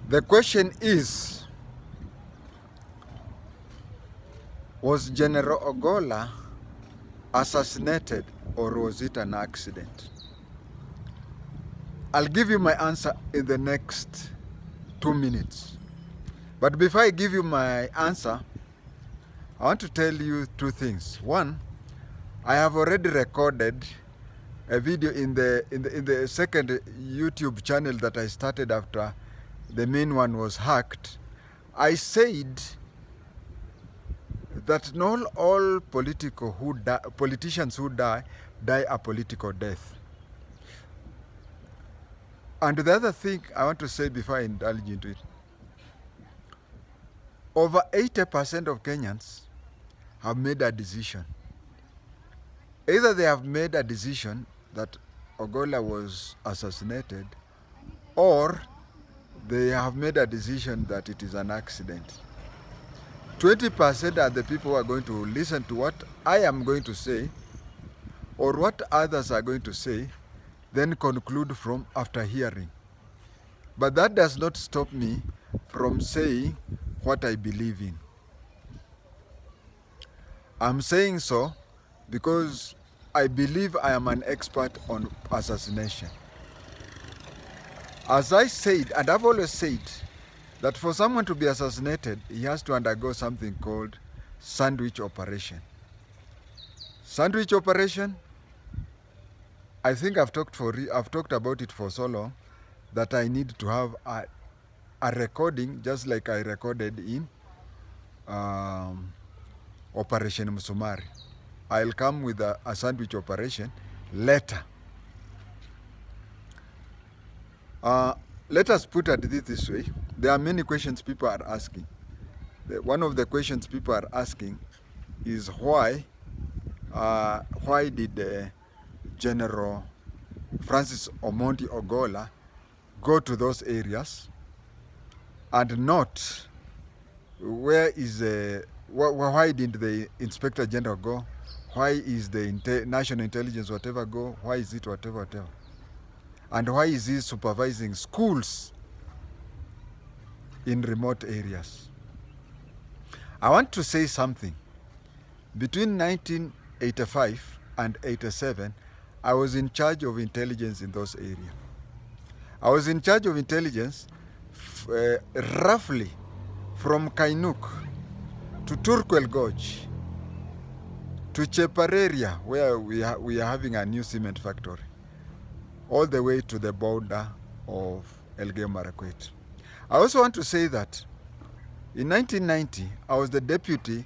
The question is, was General Ogola assassinated or was it an accident? I'll give you my answer in the next 2 minutes. But before I give you my answer, I want to tell you two things. One, I have already recorded a video in the second YouTube channel that I started after the main one was hacked. I said that not all politicians who die a political death. And the other thing I want to say before I indulge into it, over 80% of Kenyans have made a decision. Either they have made a decision that Ogola was assassinated, or they have made a decision that it is an accident. 20% are the people who are going to listen to what I am going to say, or what others are going to say, then conclude from after hearing. But that does not stop me from saying what I believe in. I'm saying so because I believe I am an expert on assassination. As I said, and I've always said, that for someone to be assassinated, he has to undergo something called sandwich operation. Sandwich operation, I think I've talked about it for so long that I need to have a recording, just like I recorded in Operation Musumari. I'll come with a sandwich operation later. Let us put it this way. There are many questions people are asking. One of the questions people are asking is why did General Francis Omondi Ogola go to those areas and not why didn't the Inspector General go? Why is the National Intelligence whatever go? Why is it whatever? And why is he supervising schools in remote areas? I want to say something. Between 1985 and 87, I was in charge of intelligence in those areas. I was in charge of intelligence roughly from Kainuk to Turkwel Gorge to Chepareria, where we are having a new cement factory, all the way to the border of Elgeyo Marakwet. I also want to say that in 1990, I was the deputy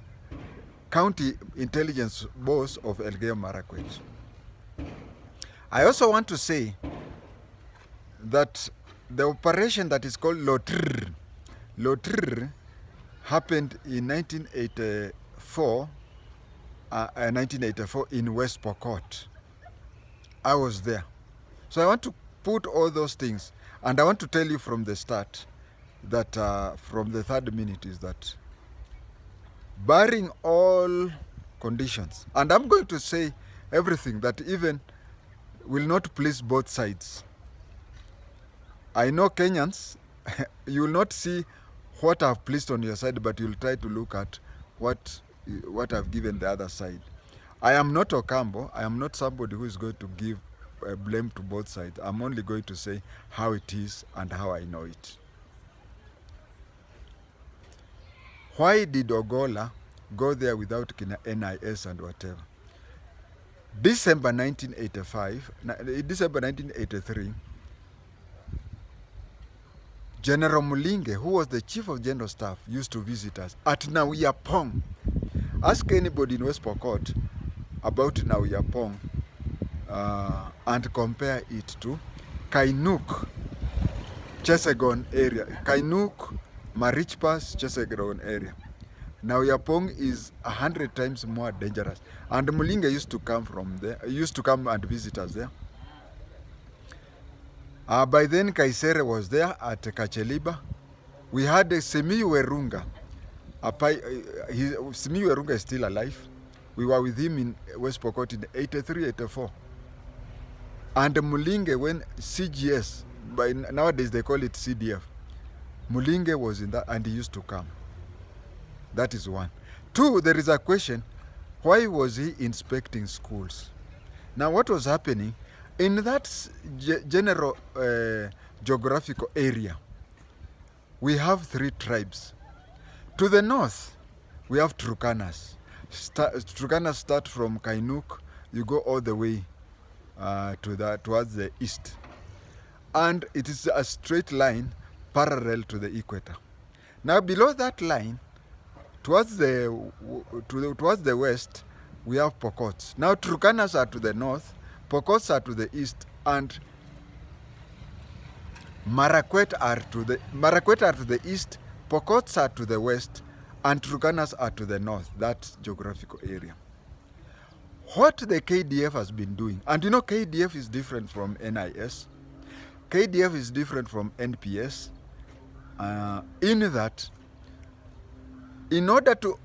county intelligence boss of Elgeyo Marakwet. I also want to say that the operation that is called Lotr happened in 1984 in West Pokot. I was there. So I want to put all those things, and I want to tell you from the start that from the third minute is that barring all conditions, and I'm going to say everything that even will not please both sides. I know Kenyans, you will not see what I've placed on your side, but you'll try to look at what I've given the other side. I am not Okambo. I am not somebody who is going to give blame to both sides. I'm only going to say how it is and how I know it. Why did Ogola go there without NIS and whatever? December 1983, General Mulinge, who was the chief of general staff, used to visit us at Nauyapong. Ask anybody in West Pokot about Nauyapong and compare it to Kainuk, Chesegon area. Kainuk, Marichpas, Chesegon area. Nauyapong is 100 times more dangerous. And Mulinge used to come from there, used to come and visit us there. By then, Kaisere was there at Kacheliba. We had Simiyu Werunga. Simiyu Werunga is still alive. We were with him in West Pokot in 83, 84. And Mulinge, when CGS, by nowadays they call it CDF, Mulinge was in that, and he used to come. That is one. Two, there is a question, why was he inspecting schools? Now, what was happening in that general geographical area? We have 3 tribes. To the north, we have Turkanas. Turkanas start from Kainuk, you go all the way towards the east. And it is a straight line parallel to the equator. Now, below that line, towards the west, we have Pokots. Now, Turkanas are to the north, Pokots are to the east, and Marakwet are to the east, Pokots are to the west, and Turkanas are to the north, that geographical area. What the KDF has been doing, and you know KDF is different from NIS, KDF is different from NPS, in that in order to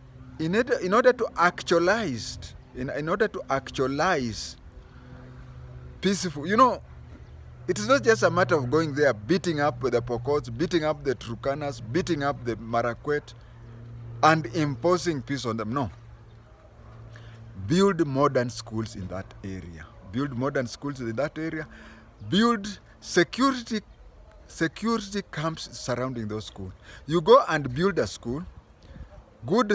actualize peaceful, you know, it is not just a matter of going there, beating up the Pokots, beating up the Turkanas, beating up the Marakwet, and imposing peace on them. No. Build modern schools in that area. Build modern schools in that area. Build security camps surrounding those schools. You go and build a school, good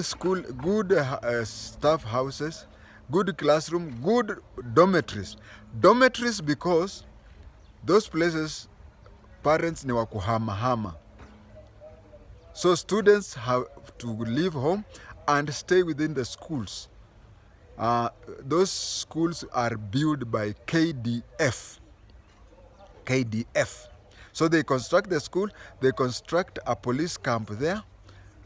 staff houses, good classroom, good dormitories. Dormitories because those places, parents ni wakuhamahama. So students have to leave home and stay within the schools. Those schools are built by KDF. So they construct the school, they construct a police camp there,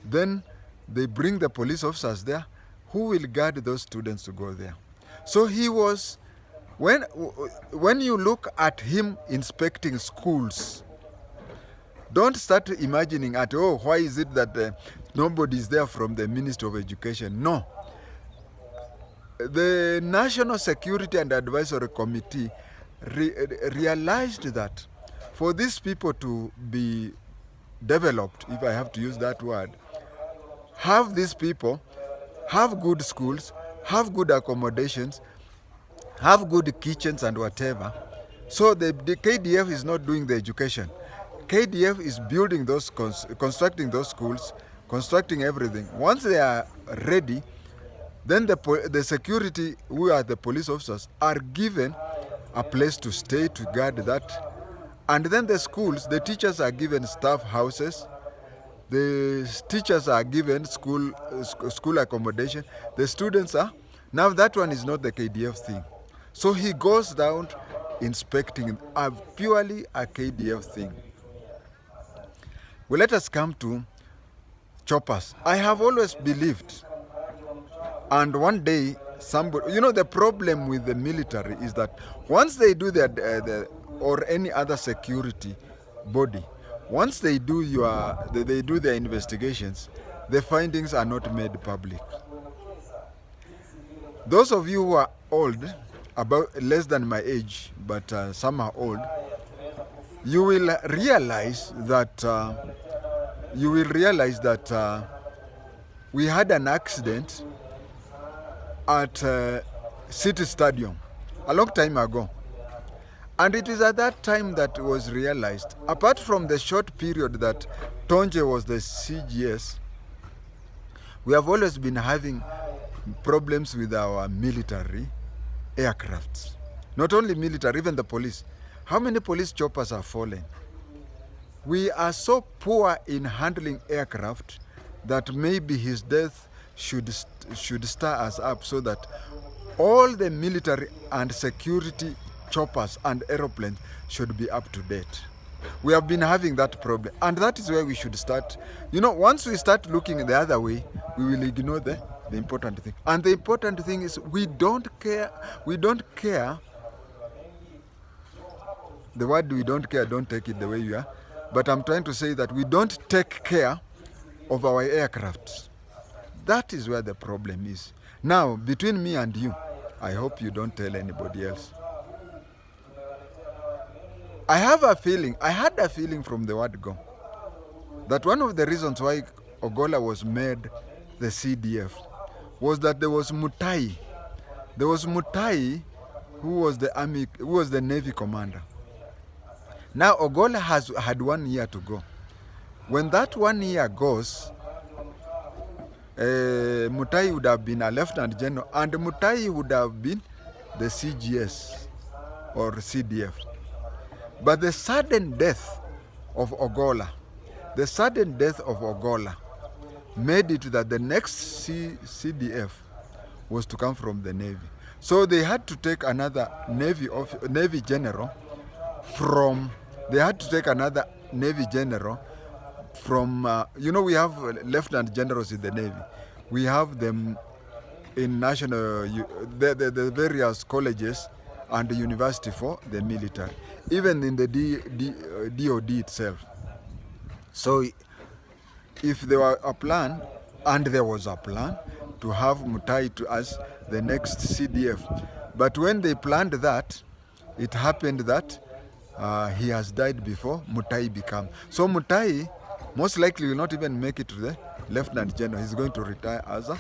then they bring the police officers there who will guard those students to go there. So he was, when you look at him inspecting schools, don't start imagining why is it that nobody is there from the Ministry of Education. No. The National Security and Advisory Committee realized that for these people to be developed, if I have to use that word, have these people, have good schools, have good accommodations, have good kitchens and whatever. So the KDF is not doing the education. KDF is building those, constructing those schools, constructing everything. Once they are ready, then the security, who are the police officers, are given a place to stay to guard that. And then the schools, the teachers are given staff houses, the teachers are given school accommodation, the students are. Now that one is not the KDF thing. So he goes down inspecting purely a KDF thing. Well, let us come to choppers. I have always believed, and one day somebody, you know, the problem with the military is that once they do or any other security body, once they do their investigations, the findings are not made public. Those of you who are old, about less than my age, but some are old, you will realize that we had an accident at City Stadium a long time ago. And it is at that time that was realized, apart from the short period that TENGE was the CGS, we have always been having problems with our military aircrafts. Not only military, even the police. How many police choppers have fallen? We are so poor in handling aircraft that maybe his death should stir us up so that all the military and security choppers and aeroplanes should be up to date. We have been having that problem, and that is where we should start. You know, once we start looking the other way, we will ignore the important thing. And the important thing is we don't care. The word we don't care, don't take it the way you are. But I'm trying to say that we don't take care of our aircrafts. That is where the problem is. Now, between me and you, I hope you don't tell anybody else. I had a feeling from the word go. that one of the reasons why Ogola was made the CDF was that there was Mutai. There was Mutai who was the Navy commander. Now Ogola had 1 year to go. When that 1 year goes, Mutai would have been a lieutenant general, and Mutai would have been the CGS or CDF. But the sudden death of Ogola made it that the next CDF was to come from the Navy. So they had to take another Navy general from, we have lieutenant generals in the Navy. We have them in the various colleges and the university for the military, even in the DOD itself. So if there were a plan, and there was a plan, to have Mutai as the next CDF, but when they planned that, it happened that he has died before Mutai became. So Mutai most likely will not even make it to the lieutenant general. He's going to retire as a.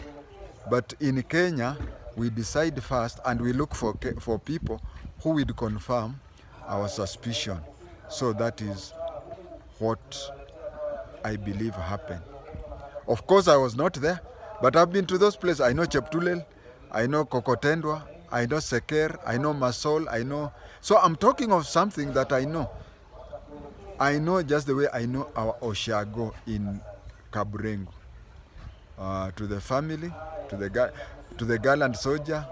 But in Kenya, we decide first, and we look for people who would confirm our suspicion. So that is what I believe happened. Of course, I was not there, but I've been to those places. I know Cheptulel, I know Kokotendwa, I know Seker, I know Masol, I know. So I'm talking of something that I know. I know just the way I know our Oshago in Kaburengu. To the family, to the gallant soldier.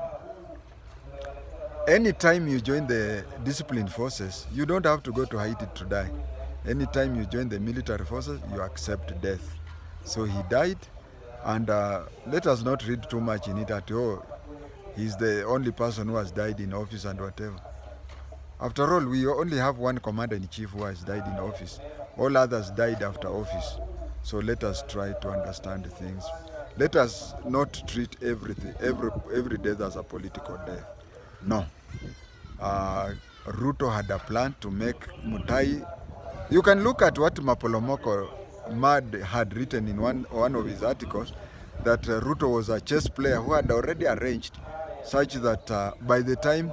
Anytime you join the disciplined forces, you don't have to go to Haiti to die. Anytime you join the military forces, you accept death. So he died, and let us not read too much in it at all. He's the only person who has died in office and whatever. After all, we only have one commander-in-chief who has died in office. All others died after office. So let us try to understand things. Let us not treat every death as a political death. No. Ruto had a plan to make Mutai. You can look at what Mapolomoko Mad had written in one of his articles, that Ruto was a chess player who had already arranged such that by the time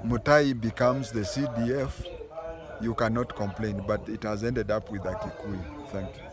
Mutai becomes the CDF, you cannot complain, but it has ended up with a Kikuyu. Thank you.